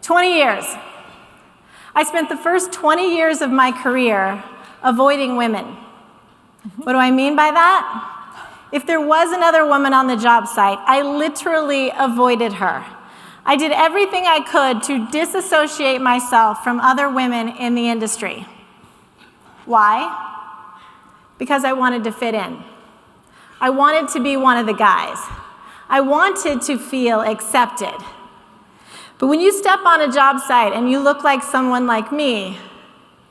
20 years. I spent the first 20 years of my career avoiding women. What do I mean by that? If there was another woman on the job site, I literally avoided her. I did everything I could to disassociate myself from other women in the industry. Why? Because I wanted to fit in. I wanted to be one of the guys. I wanted to feel accepted. But when you step on a job site and you look like someone like me,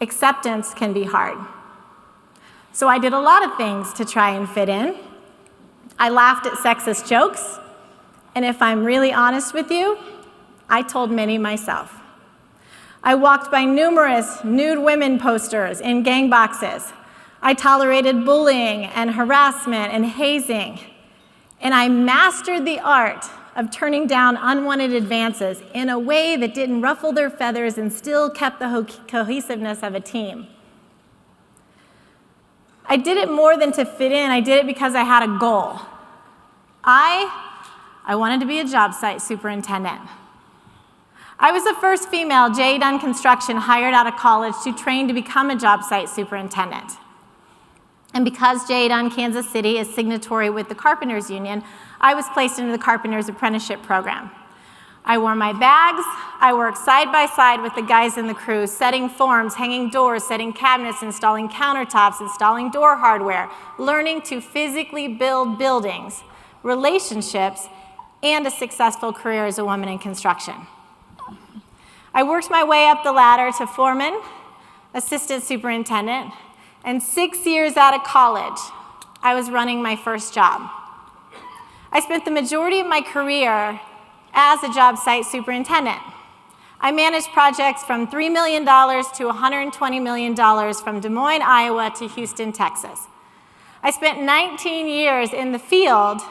acceptance can be hard. So I did a lot of things to try and fit in. I laughed at sexist jokes, and if I'm really honest with you, I told many myself. I walked by numerous nude women posters in gang boxes. I tolerated bullying and harassment and hazing, and I mastered the art of turning down unwanted advances in a way that didn't ruffle their feathers and still kept the cohesiveness of a team. I did it more than to fit in. I did it because I had a goal. I wanted to be a job site superintendent. I was the first female J. Dunn Construction hired out of college to train to become a job site superintendent. And because J. Dunn Kansas City is signatory with the Carpenters Union, I was placed into the Carpenters Apprenticeship Program. I wore my bags. I worked side by side with the guys in the crew, setting forms, hanging doors, setting cabinets, installing countertops, installing door hardware, learning to physically build buildings, relationships, and a successful career as a woman in construction. I worked my way up the ladder to foreman, assistant superintendent, and 6 years out of college, I was running my first job. I spent the majority of my career as a job site superintendent. I managed projects from $3 million to $120 million from Des Moines, Iowa to Houston, Texas. I spent 19 years in the field,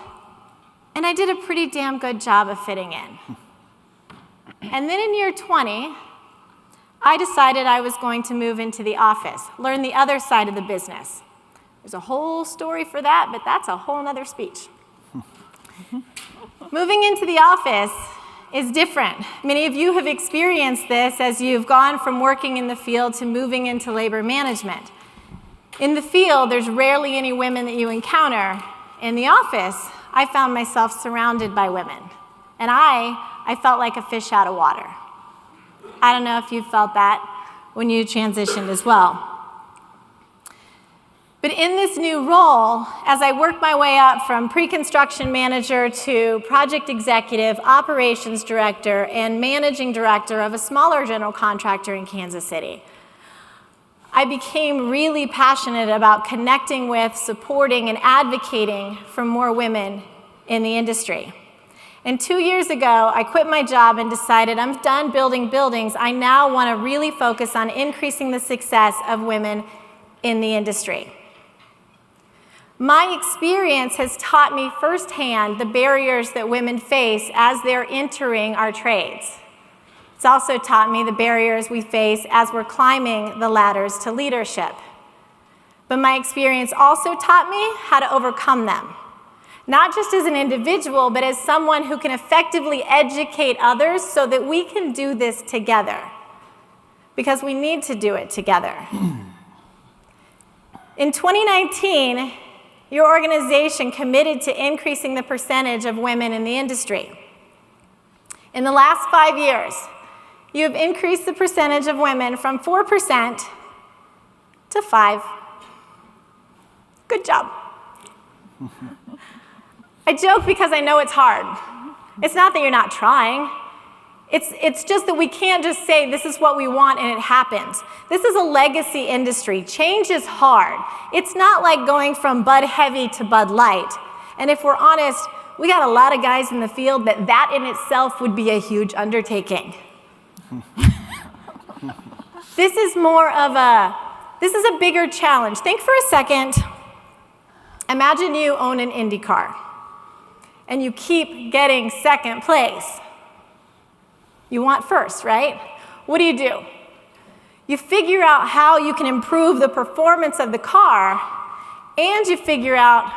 and I did a pretty damn good job of fitting in. And then in year 20, I decided I was going to move into the office, learn the other side of the business. There's a whole story for that, but that's a whole nother speech. Moving into the office is different. Many of you have experienced this as you've gone from working in the field to moving into labor management. In the field, there's rarely any women that you encounter. In the office, I found myself surrounded by women, and I felt like a fish out of water. I don't know if you felt that when you transitioned as well. But in this new role, as I worked my way up from pre-construction manager to project executive, operations director, and managing director of a smaller general contractor in Kansas City, I became really passionate about connecting with, supporting, and advocating for more women in the industry. And 2 years ago, I quit my job and decided I'm done building buildings. I now want to really focus on increasing the success of women in the industry. My experience has taught me firsthand the barriers that women face as they're entering our trades. It's also taught me the barriers we face as we're climbing the ladders to leadership. But my experience also taught me how to overcome them. Not just as an individual, but as someone who can effectively educate others so that we can do this together. Because we need to do it together. In 2019, your organization committed to increasing the percentage of women in the industry. In the last 5 years, you have increased the percentage of women from 4% to 5%. Good job. I joke because I know it's hard. It's not that you're not trying. It's just that we can't just say this is what we want and it happens. This is a legacy industry. Change is hard. It's not like going from Bud Heavy to Bud Light. And if we're honest, we got a lot of guys in the field that in itself would be a huge undertaking. This is a bigger challenge. Think for a second. Imagine you own an Indy car and you keep getting second place. You want first, right? What do? You figure out how you can improve the performance of the car, and you figure out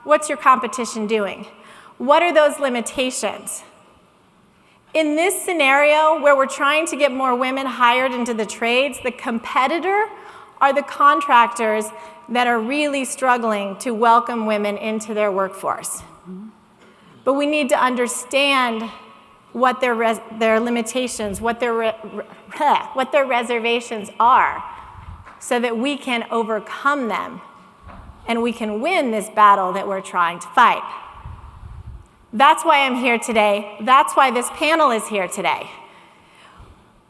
what's your competition doing. What are those limitations? In this scenario where we're trying to get more women hired into the trades, the competitor are the contractors that are really struggling to welcome women into their workforce. But we need to understand what their limitations, what their reservations are, so that we can overcome them and we can win this battle that we're trying to fight. That's why I'm here today. That's why this panel is here today.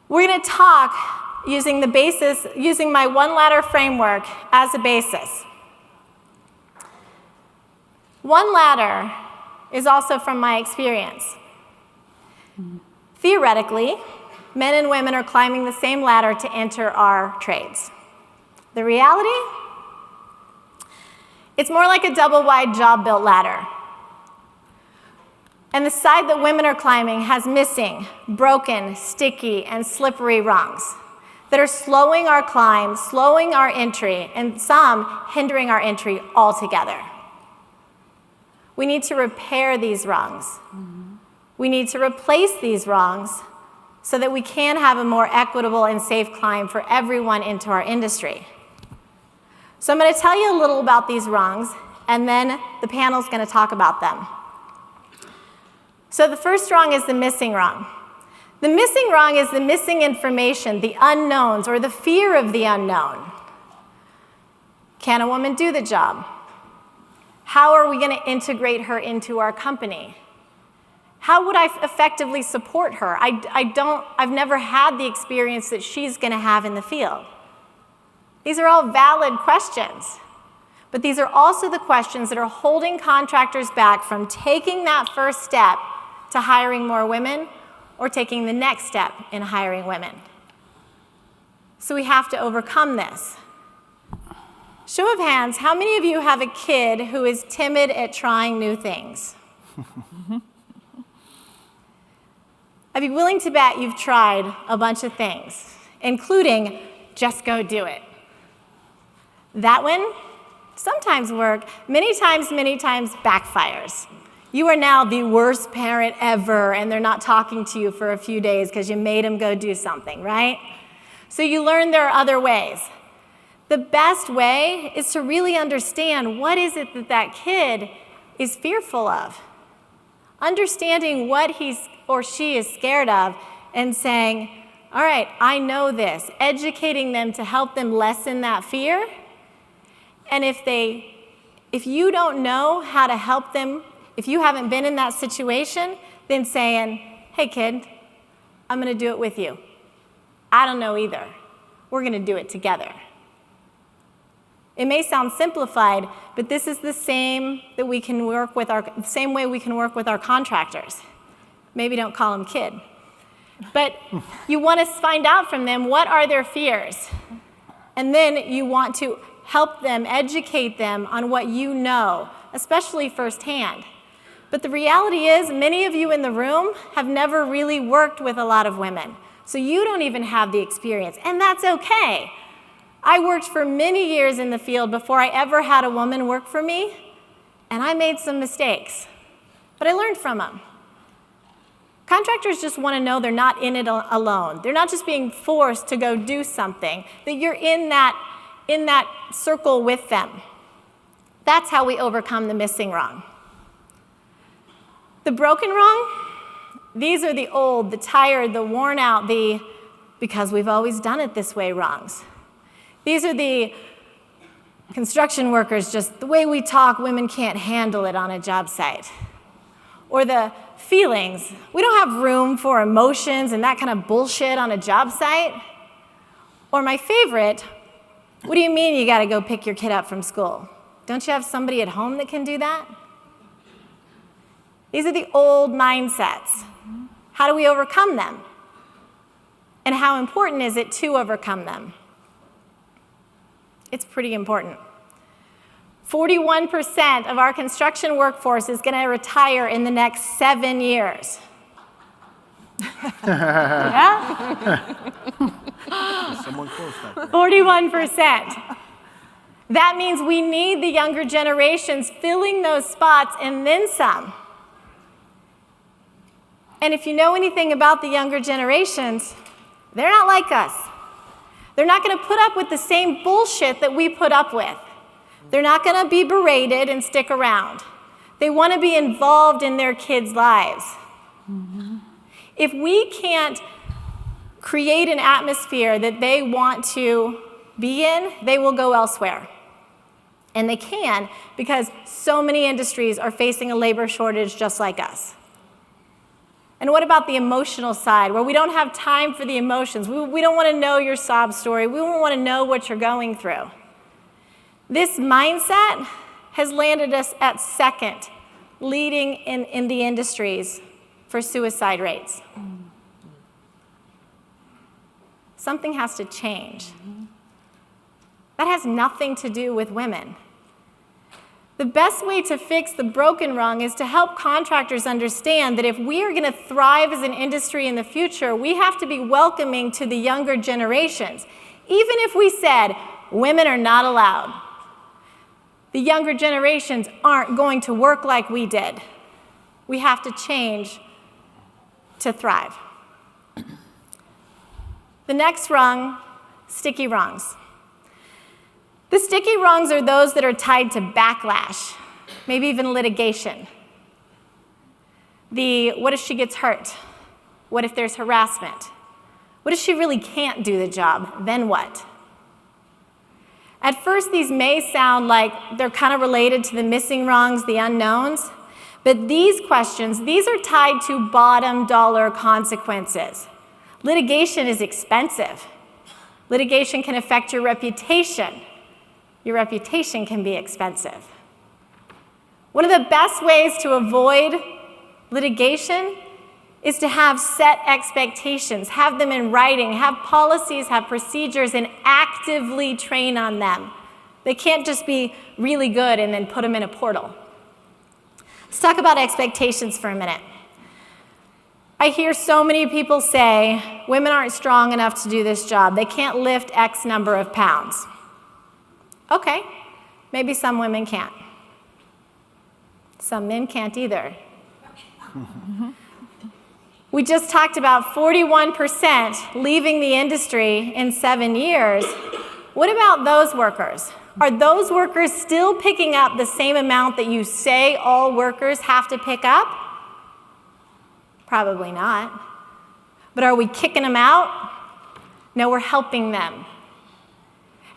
We're going to talk using my one-ladder framework as a basis. One ladder is also from my experience. Theoretically, men and women are climbing the same ladder to enter our trades. The reality? It's more like a double-wide job-built ladder. And the side that women are climbing has missing, broken, sticky, and slippery rungs that are slowing our climb, slowing our entry, and some hindering our entry altogether. We need to repair these rungs. We need to replace these rungs so that we can have a more equitable and safe climb for everyone into our industry. So I'm going to tell you a little about these rungs, and then the panel's going to talk about them. So the first rung is the missing rung. The missing rung is the missing information, the unknowns, or the fear of the unknown. Can a woman do the job? How are we going to integrate her into our company? How would I effectively support her? I've never had the experience that she's going to have in the field. These are all valid questions, but these are also the questions that are holding contractors back from taking that first step to hiring more women or taking the next step in hiring women. So we have to overcome this. Show of hands, how many of you have a kid who is timid at trying new things? I'd be willing to bet you've tried a bunch of things, including just go do it. That one sometimes works, many times backfires. You are now the worst parent ever, and they're not talking to you for a few days because you made them go do something, right? So you learn there are other ways. The best way is to really understand what is it that that kid is fearful of. Understanding what he or she is scared of and saying, all right, I know this. Educating them to help them lessen that fear. And if you don't know how to help them, if you haven't been in that situation, then saying, hey kid, I'm going to do it with you. I don't know either. We're going to do it together. It may sound simplified, but this is the same that we can work with same way we can work with our contractors. Maybe don't call them kid. But you want to find out from them what are their fears. And then you want to help them, educate them on what you know, especially firsthand. But the reality is, many of you in the room have never really worked with a lot of women. So you don't even have the experience, and that's okay. I worked for many years in the field before I ever had a woman work for me, and I made some mistakes, but I learned from them. Contractors just want to know they're not in it alone. They're not just being forced to go do something, that you're in that circle with them. That's how we overcome the missing rung. The broken rung, these are the old, the tired, the worn out, the because we've always done it this way rungs. These are the construction workers, just the way we talk, women can't handle it on a job site. Or the feelings, we don't have room for emotions and that kind of bullshit on a job site. Or my favorite, what do you mean you got to go pick your kid up from school? Don't you have somebody at home that can do that? These are the old mindsets. How do we overcome them? And how important is it to overcome them? It's pretty important. 41% of our construction workforce is going to retire in the next 7 years. Yeah? Someone close that. 41%. That means we need the younger generations filling those spots and then some. And if you know anything about the younger generations, they're not like us. They're not going to put up with the same bullshit that we put up with. They're not going to be berated and stick around. They want to be involved in their kids' lives. If we can't create an atmosphere that they want to be in, they will go elsewhere. And they can, because so many industries are facing a labor shortage just like us. And what about the emotional side, where we don't have time for the emotions? We don't want to know your sob story. We don't want to know what you're going through. This mindset has landed us at second, leading in the industries for suicide rates. Something has to change. That has nothing to do with women. The best way to fix the broken rung is to help contractors understand that if we are going to thrive as an industry in the future, we have to be welcoming to the younger generations. Even if we said, women are not allowed, the younger generations aren't going to work like we did. We have to change to thrive. The next rung, sticky rungs. The sticky rungs are those that are tied to backlash, maybe even litigation. What if she gets hurt? What if there's harassment? What if she really can't do the job? Then what? At first, these may sound like they're kind of related to the missing rungs, the unknowns, but these questions, these are tied to bottom dollar consequences. Litigation is expensive. Litigation can affect your reputation. Your reputation can be expensive. One of the best ways to avoid litigation is to have set expectations, have them in writing, have policies, have procedures, and actively train on them. They can't just be really good and then put them in a portal. Let's talk about expectations for a minute. I hear so many people say, women aren't strong enough to do this job. They can't lift X number of pounds. Okay, maybe some women can't. Some men can't either. We just talked about 41% leaving the industry in 7 years. What about those workers? Are those workers still picking up the same amount that you say all workers have to pick up? Probably not. But are we kicking them out? No, we're helping them.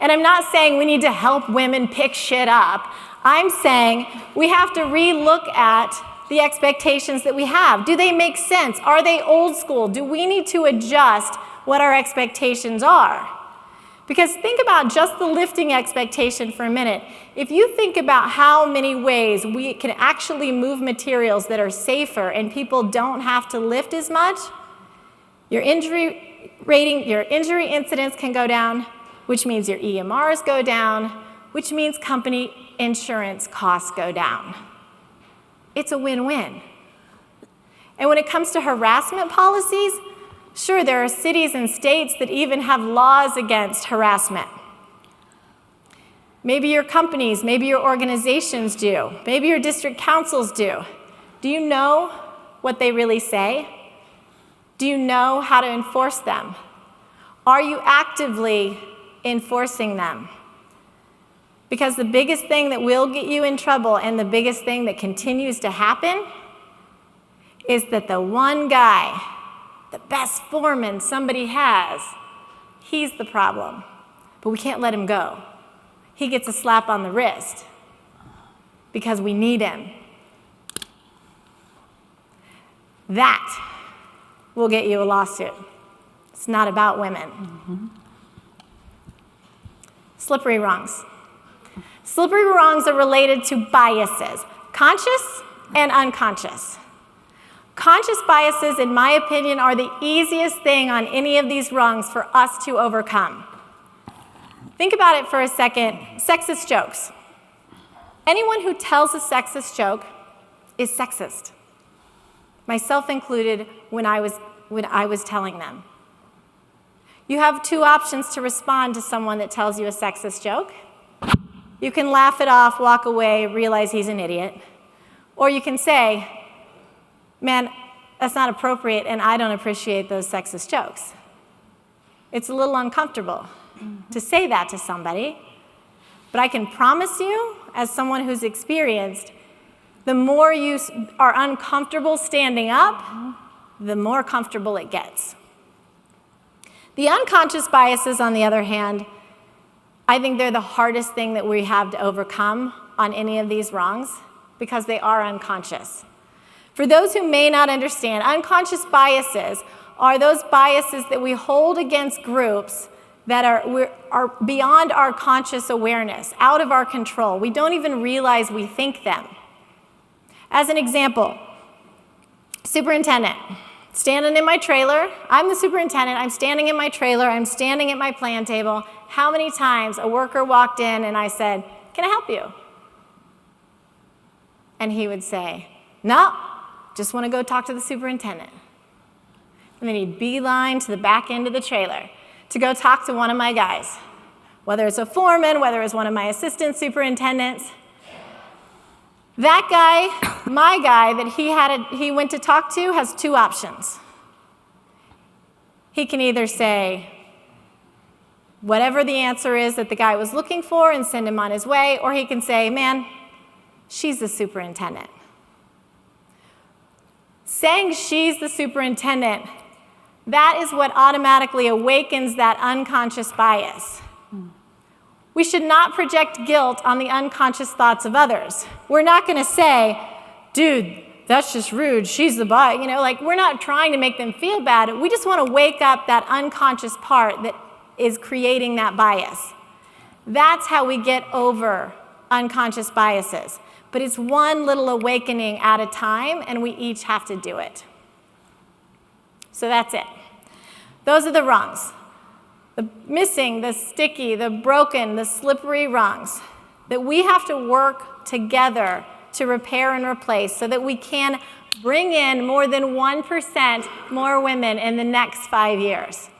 And I'm not saying we need to help women pick shit up. I'm saying we have to relook at the expectations that we have. Do they make sense? Are they old school? Do we need to adjust what our expectations are? Because think about just the lifting expectation for a minute. If you think about how many ways we can actually move materials that are safer and people don't have to lift as much, your injury incidence can go down, which means your EMRs go down, which means company insurance costs go down. It's a win-win. And when it comes to harassment policies, sure, there are cities and states that even have laws against harassment. Maybe your companies, maybe your organizations do, maybe your district councils do. Do you know what they really say? Do you know how to enforce them? Are you actively enforcing them? Because the biggest thing that will get you in trouble and the biggest thing that continues to happen is that the one guy, the best foreman somebody has, he's the problem. But we can't let him go. He gets a slap on the wrist because we need him. That will get you a lawsuit. It's not about women. Slippery rungs. Slippery rungs are related to biases, conscious and unconscious. Conscious biases, in my opinion, are the easiest thing on any of these rungs for us to overcome. Think about it for a second. Sexist jokes. Anyone who tells a sexist joke is sexist, myself included when I was telling them. You have two options to respond to someone that tells you a sexist joke. You can laugh it off, walk away, realize he's an idiot. Or you can say, man, that's not appropriate, and I don't appreciate those sexist jokes. It's a little uncomfortable to say that to somebody, but I can promise you, as someone who's experienced, the more you are uncomfortable standing up, the more comfortable it gets. The unconscious biases, on the other hand, I think they're the hardest thing that we have to overcome on any of these wrongs because they are unconscious. For those who may not understand, unconscious biases are those biases that we hold against groups that are beyond our conscious awareness, out of our control. We don't even realize we think them. As an example, superintendent, standing in my trailer. I'm the superintendent. I'm standing in my trailer. I'm standing at my plan table. How many times a worker walked in and I said, "Can I help you?" And he would say, "No, just want to go talk to the superintendent." And then he'd beeline to the back end of the trailer to go talk to one of my guys, whether it's a foreman, whether it's one of my assistant superintendents. That guy, my guy that he went to talk to, has two options. He can either say whatever the answer is that the guy was looking for and send him on his way, or he can say, "Man, she's the superintendent." Saying she's the superintendent, that is what automatically awakens that unconscious bias. We should not project guilt on the unconscious thoughts of others. We're not going to say, "Dude, that's just rude, she's the bias." We're not trying to make them feel bad. We just want to wake up that unconscious part that is creating that bias. That's how we get over unconscious biases. But it's one little awakening at a time, and we each have to do it. So that's it. Those are the wrongs. The missing, the sticky, the broken, the slippery wrongs that we have to work together to repair and replace so that we can bring in more than 1% more women in the next 5 years.